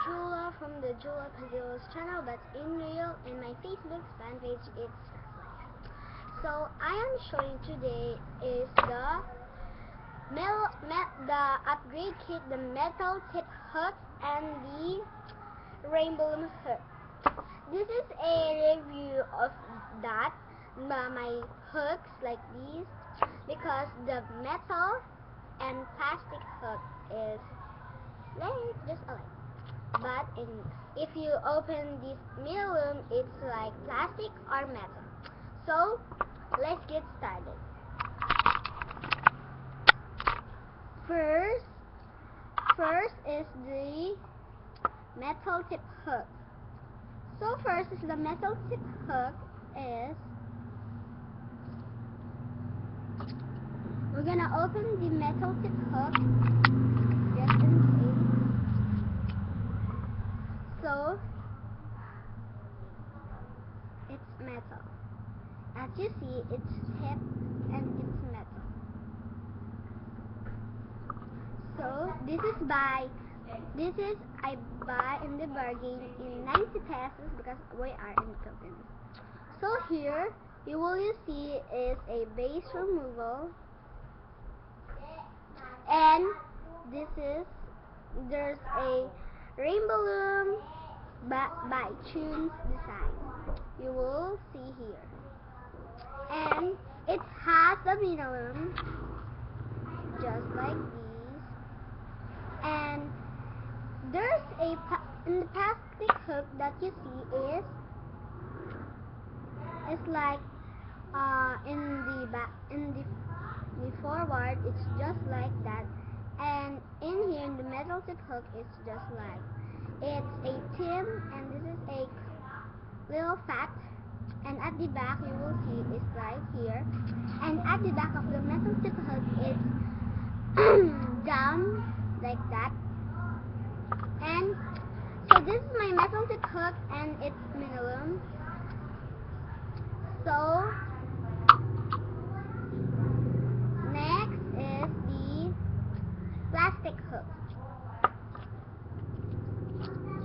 Jula from the Jula Padillas channel, but in real, in my Facebook fan page, it's so I am showing today is the upgrade kit, the metal tip hook and the rainbow hook. This is a review of that, my hooks like these, because the metal and plastic hook is like just alike. But if you open this middle room, it's like plastic or metal. So let's get started. First is the metal tip hook. So first is the metal tip hook is we're gonna open the metal tip hook just in case. So it's metal. As you see, it's tip and it's metal. So I buy in the bargain in 90 pesos because we are in the Philippines. So here you will see is a base removal, and there's a rainbow loom by Tunes design. You will see here, and it has a minimum just like these, and there's in the plastic hook that you see is like in the back, in the forward, it's just like that, and in here in the metal tip hook it's just like it's a tin, and this is a little fat, and at the back you will see it's right here, and at the back of the metal tip hook it's down like that. And so this is my metal tip hook and its minimum. So next is the plastic hook.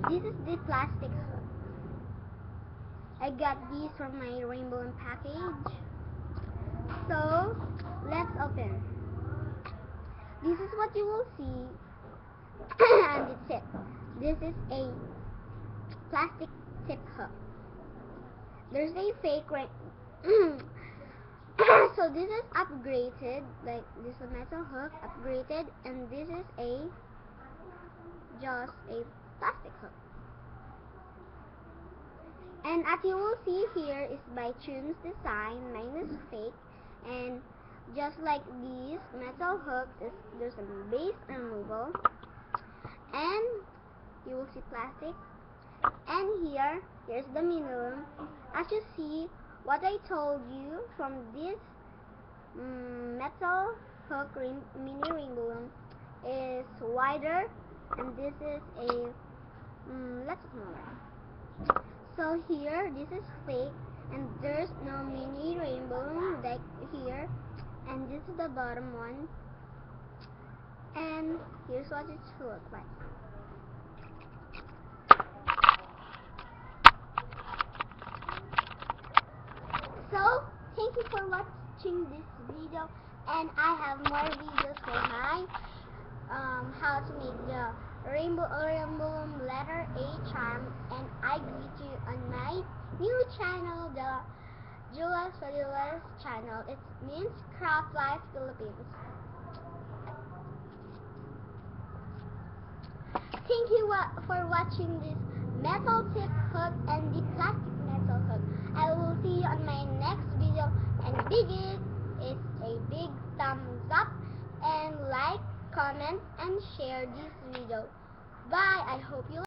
This is the plastic hook. I got these from my rainbow package. So let's open. This is what you will see and the tip. This is a plastic tip hook. There's a fake so this is upgraded, like this is a metal hook upgraded, and this is just a plastic hook. And as you will see here is by Tunes design, mine is fake, and just like these metal hooks, there's a base removal, and you will see plastic, and here's the minimum. As you see, what I told you from this metal hook mini rainbow loom is wider, and this is a less smaller. So here this is fake, and there's no mini rainbow loom like here, and this is the bottom one, and here's what it should look like. So thank you for watching this video, and I have more videos for my how to make the rainbow letter A charm, and I greet you on my new channel, the Jula Padillas channel. It means Craft Life Philippines. Thank you for watching this metal tip hook and the plastic metal hook. I will see you on my next video, and it's a big thumbs up, and like, comment, and share this video. Bye. I hope you